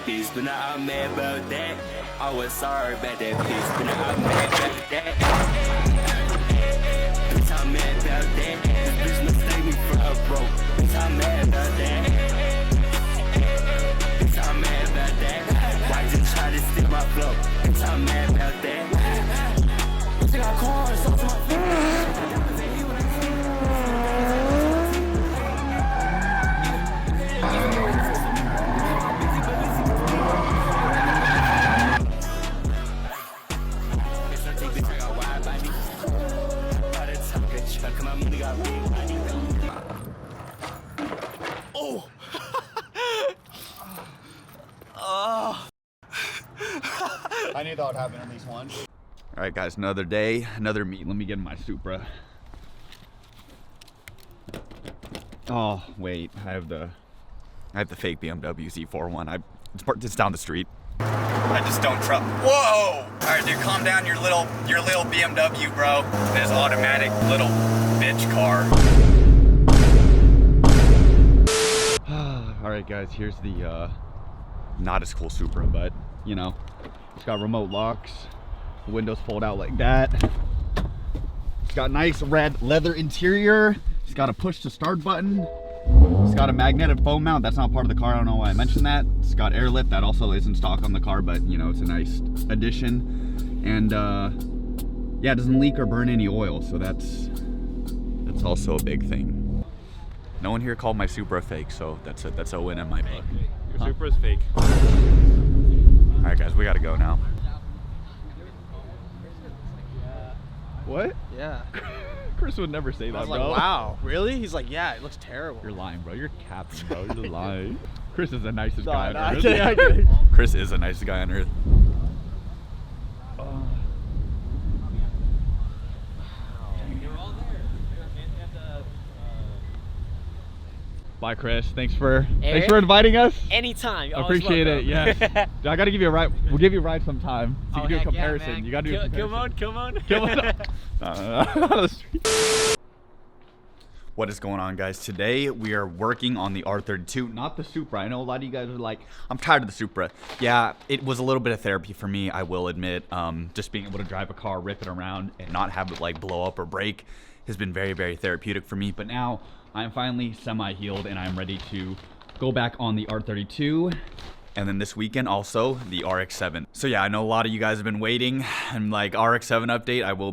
piece, but now I'm mad about that. I was sorry about that piece, but now I'm mad about that. Bitch, I'm mad about that. This bitch mistake me for a broke. Bitch, I'm mad about that. Bitch, I'm mad about that. Why you try to steal my flow? Bitch, I'm mad about that. Bitch, I got cars off my face. Oh! I knew that would happen at least once. All right, guys, another day, another meet. Let me get in my Supra. Oh, wait, I have the fake BMW Z4 one. It's down the street. I just don't trust. Whoa! All right, dude, calm down, your little BMW, bro. This automatic little bitch car. All right, guys, here's the not as cool Supra, but you know, it's got remote locks. The windows fold out like that. It's got nice red leather interior. It's got a push to start button. It's got a magnetic foam mount. That's not part of the car. I don't know why I mentioned that. It's got airlift. That also isn't stock on the car, but you know, it's a nice addition. And yeah, it doesn't leak or burn any oil, so that's also a big thing. No one here called my Supra fake, so that's a win in my book. Your Supra's fake. All right, guys, we gotta go now. What? Yeah. Chris would never say that, I was bro. like, wow, really? He's like, yeah, it looks terrible. You're lying, bro. You're capping, bro. You're lying. Chris is the nicest No, guy no, on I earth. get it, I get it. Chris is the nicest guy on earth. Bye, Chris. Thanks for inviting us. Anytime. I appreciate it. Yes. I gotta give you a ride. We'll give you a ride sometime. So you can do a comparison. Yeah, you gotta do a comparison. Come on. Come on. What is going on, guys? Today we are working on the R32, not the Supra. I know a lot of you guys are like, I'm tired of the Supra. Yeah, it was a little bit of therapy for me, I will admit. Just being able to drive a car, rip it around, and not have it like blow up or break has been very, very therapeutic for me. But now I'm finally semi-healed and I'm ready to go back on the R32. And then this weekend also the RX-7. So yeah, I know a lot of you guys have been waiting, and like RX-7 update, I will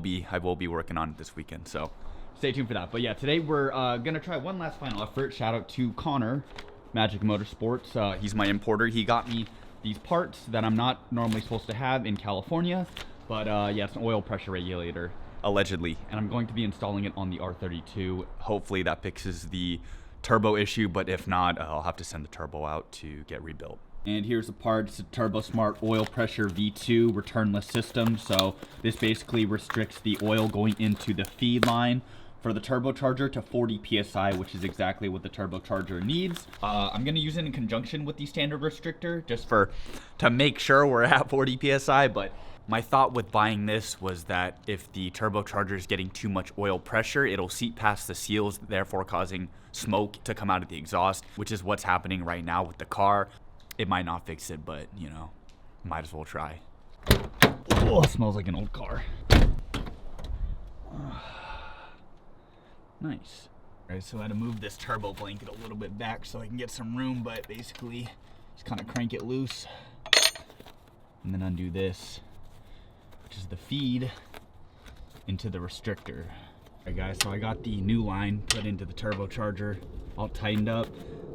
be working on it this weekend. So stay tuned for that. But yeah, today we're gonna try one last final effort. Shout out to Connor, Magic Motorsports. He's my importer. He got me these parts that I'm not normally supposed to have in California, but yeah, it's an oil pressure regulator, allegedly, and I'm going to be installing it on the R32. Hopefully that fixes the turbo issue, but if not, I'll have to send the turbo out to get rebuilt. And here's the part. It's a Turbo Smart Oil Pressure V2 returnless system. So this basically restricts the oil going into the feed line for the turbocharger to 40 psi, which is exactly what the turbocharger needs. I'm gonna use it in conjunction with the standard restrictor just to make sure we're at 40 psi. But my thought with buying this was that if the turbocharger is getting too much oil pressure, it'll seep past the seals, therefore causing smoke to come out of the exhaust, which is what's happening right now with the car. It might not fix it, but you know, might as well try. Oh, it smells like an old car. Nice. All right, so I had to move this turbo blanket a little bit back so I can get some room, but basically just kind of crank it loose and then undo this, which is the feed into the restrictor. All right, guys, so I got the new line put into the turbocharger, all tightened up.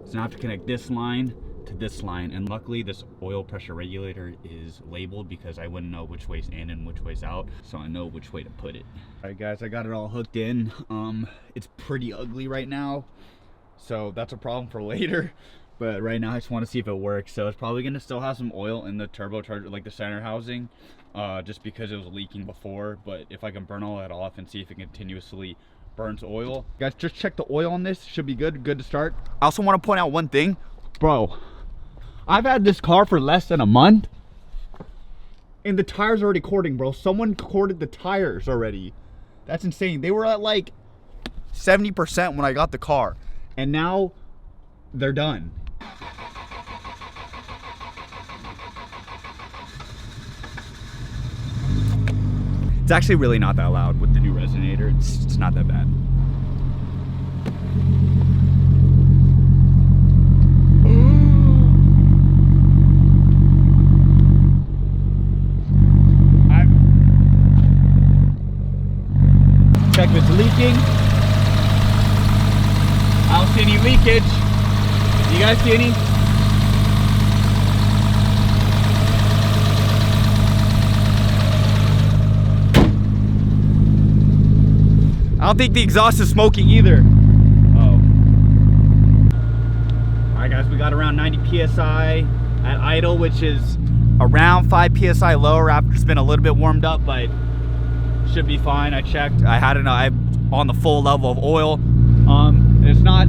So now I have to connect this line to this line, and luckily this oil pressure regulator is labeled because I wouldn't know which way's in and which way's out, so I know which way to put it. All right, guys, I got it all hooked in. It's pretty ugly right now, so that's a problem for later, but right now I just want to see if it works. So it's probably gonna still have some oil in the turbocharger, like the center housing, just because it was leaking before. But if I can burn all that off and see if it continuously burns oil. Guys, just check the oil on this. Should be good to start. I also want to point out one thing. Bro, I've had this car for less than a month and the tires are already cording, bro. Someone corded the tires already. That's insane. They were at like 70% when I got the car, and now they're done. It's actually really not that loud with the new resonator. It's not that bad. Check if it's leaking. I don't see any leakage. Do you guys see any? I don't think the exhaust is smoking either. Oh. Alright guys, we got around 90 PSI at idle, which is around 5 PSI lower after it's been a little bit warmed up, but should be fine. I checked. I had it on the full level of oil. It's not.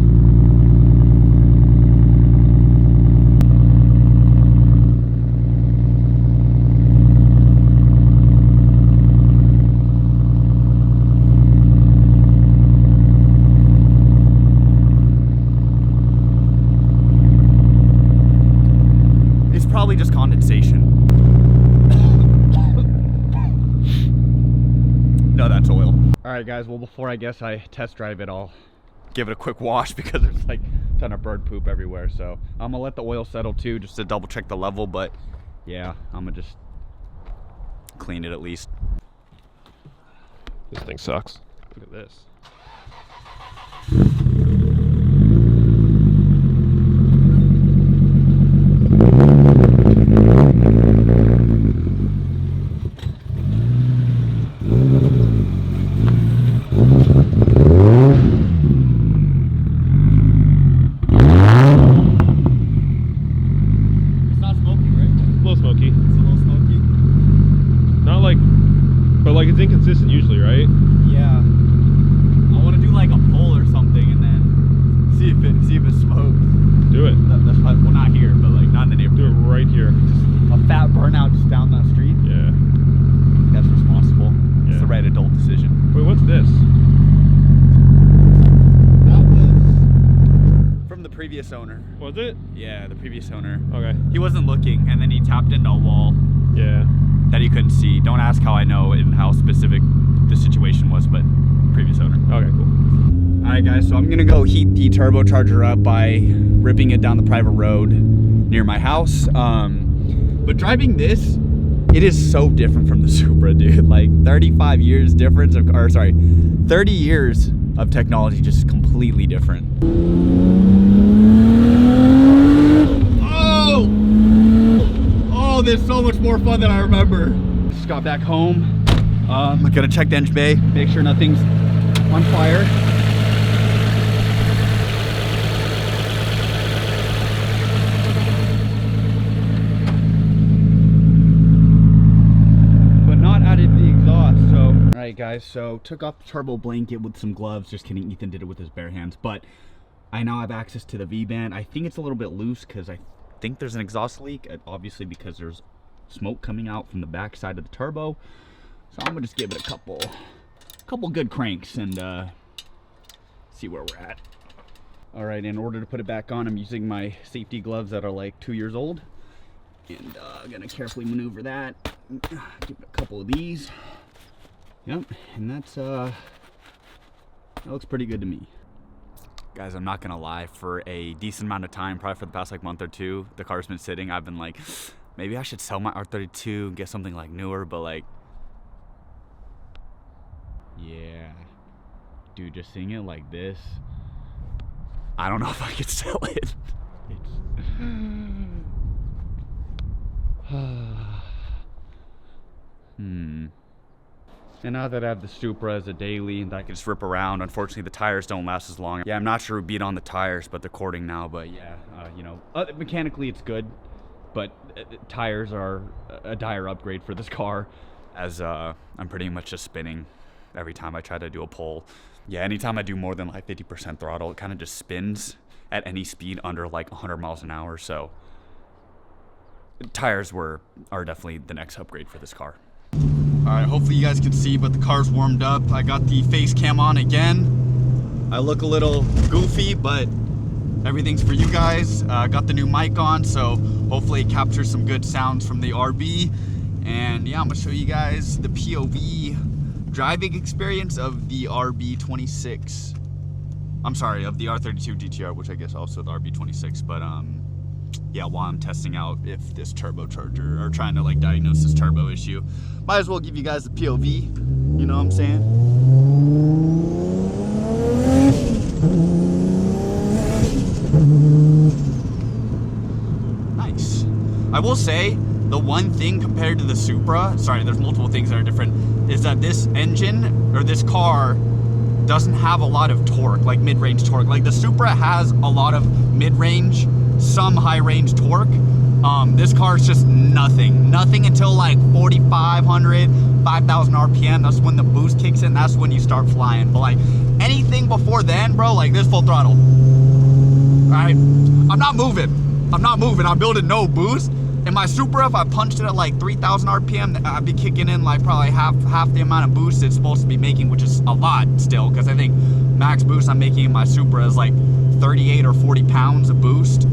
It's probably just condensation. No, that's oil. All right, guys. Well, before I guess I test drive it, I'll give it a quick wash because there's like a ton of bird poop everywhere. So I'm gonna let the oil settle too, just to double check the level. But yeah, I'm gonna just clean it at least. This thing sucks. Look at this. It's inconsistent usually, right? Yeah. I want to do like a pull or something and then see if it smokes. Do it. That's probably, well, not here, but like not in the neighborhood. Do it right here. Just a fat burnout just down that street. Yeah. That's responsible. Yeah. It's the right adult decision. Wait, what's this? That was from the previous owner. Was it? Yeah, the previous owner. Okay. He wasn't looking, and then he tapped into a wall. Yeah. That he couldn't see. Don't ask how I know and how specific the situation was, but previous owner. Okay, cool. All right, guys, so I'm gonna go heat the turbocharger up by ripping it down the private road near my house. But driving this, it is so different from the Supra, dude. Like 35 years difference of, or sorry, 30 years of technology, just completely different. Oh, this is so much more fun than I remember. Just got back home. I'm gonna check the engine bay, make sure nothing's on fire. But not added the exhaust, so. All right, guys, so took off the turbo blanket with some gloves. Just kidding, Ethan did it with his bare hands. But I now have access to the V-band. I think it's a little bit loose because I think there's an exhaust leak, obviously because there's smoke coming out from the back side of the turbo. So I'm gonna just give it a couple good cranks and see where we're at. All right, in order to put it back on, I'm using my safety gloves that are like 2 years old, and I'm gonna carefully maneuver that. Give it a couple of these. Yep, and that looks pretty good to me. Guys, I'm not gonna lie, for a decent amount of time, probably for the past like month or two, the car's been sitting. I've been like, maybe I should sell my R32 and get something like newer, but like, yeah, dude, just seeing it like this, I don't know if I could sell it. And now that I have the Supra as a daily and I can just rip around, unfortunately the tires don't last as long. Yeah, I'm not sure who beat on the tires, but they're cording now. But yeah, you know, mechanically it's good, but tires are a dire upgrade for this car, as I'm pretty much just spinning every time I try to do a pull. Yeah, anytime I do more than like 50% throttle, it kind of just spins at any speed under like 100 miles an hour. So tires are definitely the next upgrade for this car. All right, hopefully you guys can see, but the car's warmed up. I got the face cam on again. I look a little goofy, but everything's for you guys. Got the new mic on, so hopefully it captures some good sounds from the RB. And yeah, I'm gonna show you guys the POV driving experience of the RB26. I'm sorry, of the R32 GTR, which I guess also the RB26, but yeah, while I'm testing out if this turbocharger, or trying to like diagnose this turbo issue, might as well give you guys the POV, you know what I'm saying? Nice. I will say, the one thing compared to the Supra, sorry, there's multiple things that are different, is that this engine, or this car, doesn't have a lot of torque, like mid-range torque. Like the Supra has a lot of mid-range, some high-range torque. This car is just nothing until like 4,500, 5,000 RPM. That's when the boost kicks in. That's when you start flying. But like anything before then, bro, like this full throttle. All right, I'm not moving. I'm building no boost. In my Supra, if I punched it at like 3,000 RPM, I'd be kicking in like probably half the amount of boost it's supposed to be making, which is a lot still, because I think max boost I'm making in my Supra is like 38 or 40 pounds of boost.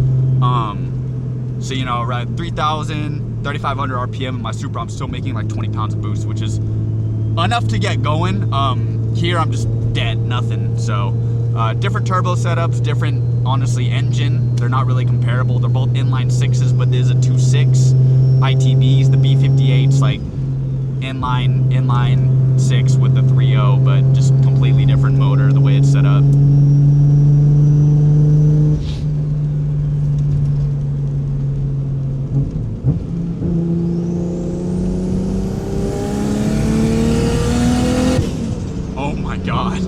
So you know, right, 3,000, 3,500 RPM in my Supra, I'm still making like 20 pounds of boost, which is enough to get going. Here I'm just dead, nothing. So different turbo setups, different, honestly, engine. They're not really comparable. They're both inline 6s, but there's a 2.6 ITBs. The B58's like inline 6 with the 3.0, but just completely different motor, the way it's set up. Oh my God.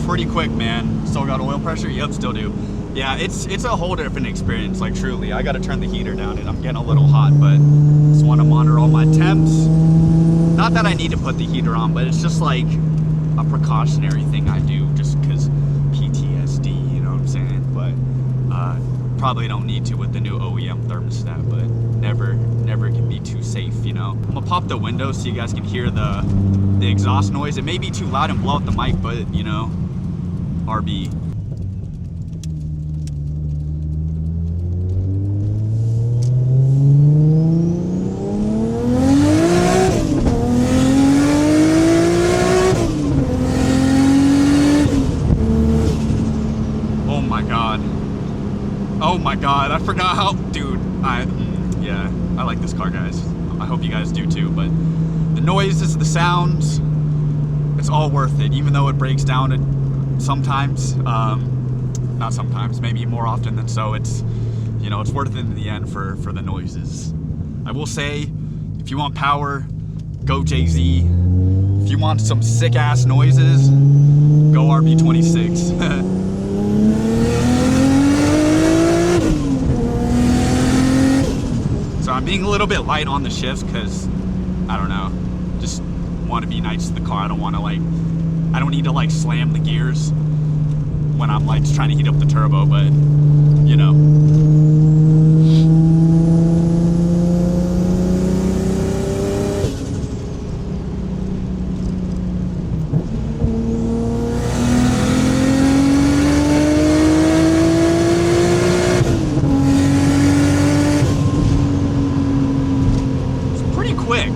Pretty quick, man. Still got oil pressure? Yep, still do. Yeah, it's a whole different experience, like truly. I gotta turn the heater down and I'm getting a little hot, but just want to monitor all my temps. Not that I need to put the heater on, but it's just like a precautionary thing I do just because PTSD, you know what I'm saying? But probably don't need to with the new OEM thermostat, but never can be too safe, you know? I'm gonna pop the window so you guys can hear the exhaust noise. It may be too loud and blow out the mic, but you know, RB. Oh my God. Oh my God, I forgot how, dude, yeah, I like this car, guys. I hope you guys do too, but the noises, the sounds, it's all worth it, even though it breaks down at sometimes, not sometimes, maybe more often than so. It's, you know, it's worth it in the end for the noises. I will say, if you want power, go JZ. If you want some sick ass noises, go RB26. So I'm being a little bit light on the shifts because, I don't know, just want to be nice to the car. I don't want to like, I don't need to like slam the gears when I'm like just trying to heat up the turbo, but you know. It's pretty quick,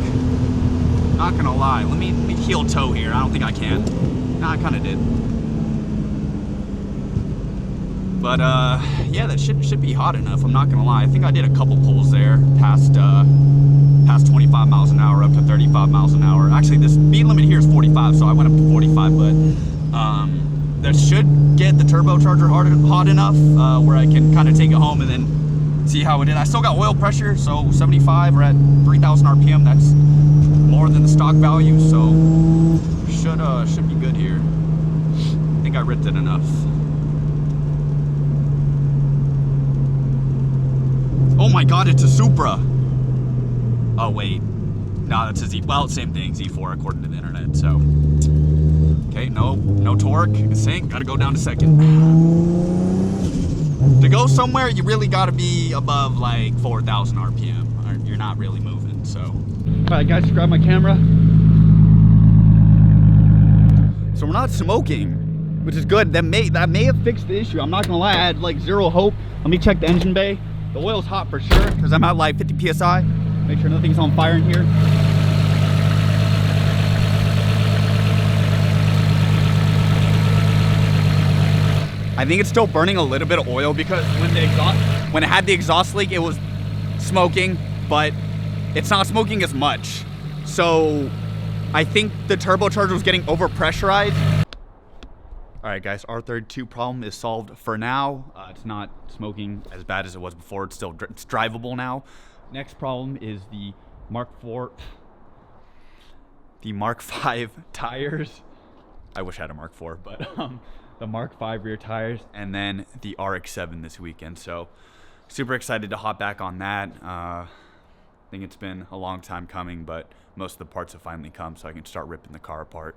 not gonna lie. Let me heel toe here. I don't think I can. Nah, I kind of did. But yeah, that should be hot enough. I'm not gonna lie. I think I did a couple pulls there, past 25 miles an hour up to 35 miles an hour. Actually, the speed limit here is 45, so I went up to 45. But that should get the turbocharger hot enough where I can kind of take it home and then see how it did. I still got oil pressure, so 75 or at 3,000 RPM. That's more than the stock value, so should be good here. I think I ripped it enough. Oh my God, it's a Supra. Oh wait, no, that's a Z. Well, same thing, Z4 according to the internet. So, Okay, no torque, sync, gotta go down to second. To go somewhere, you really gotta be above like 4,000 RPM, or you're not really moving, so. All right, guys, grab my camera. So we're not smoking, which is good. That may have fixed the issue. I'm not gonna lie, I had like zero hope. Let me check the engine bay. The oil's hot for sure, because I'm at like 50 PSI. Make sure nothing's on fire in here. I think it's still burning a little bit of oil because when it had the exhaust leak, it was smoking, but it's not smoking as much. So I think the turbocharger was getting over pressurized. All right, guys, R32 problem is solved for now. It's not smoking as bad as it was before. It's drivable now. Next problem is the Mark V tires. I wish I had a Mark IV, but the Mark V rear tires, and then the RX-7 this weekend. So super excited to hop back on that. I think it's been a long time coming, but most of the parts have finally come, so I can start ripping the car apart.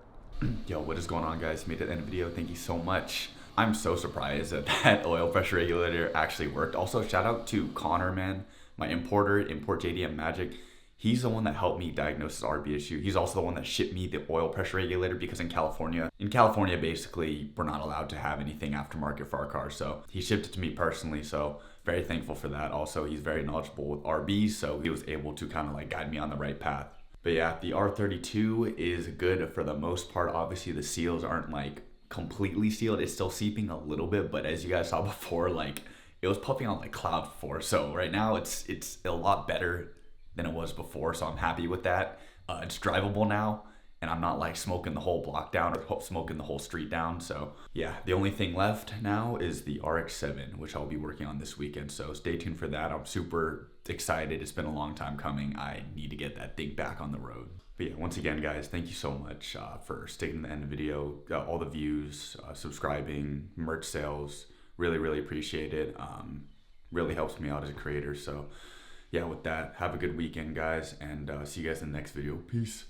Yo, what is going on, guys? Made it to the end of the video. Thank you so much. I'm so surprised that that oil pressure regulator actually worked. Also, shout out to Connor, man, my importer, Import JDM Magic. He's the one that helped me diagnose this RB issue. He's also the one that shipped me the oil pressure regulator because in California, basically, we're not allowed to have anything aftermarket for our cars. So he shipped it to me personally. So very thankful for that. Also, he's very knowledgeable with RBs. So he was able to kind of like guide me on the right path. But yeah, the R32 is good for the most part. Obviously, the seals aren't like completely sealed. It's still seeping a little bit. But as you guys saw before, like it was puffing on like cloud before. So right now it's a lot better than it was before, so I'm happy with that. It's drivable now, and I'm not like smoking the whole block down or smoking the whole street down. So yeah, the only thing left now is the RX-7, which I'll be working on this weekend. So stay tuned for that. I'm super excited. It's been a long time coming. I need to get that thing back on the road. But yeah, once again, guys, thank you so much for sticking to the end of the video. All the views, subscribing, merch sales, really appreciate it. Really helps me out as a creator. So yeah, with that, have a good weekend, guys, and see you guys in the next video. Peace.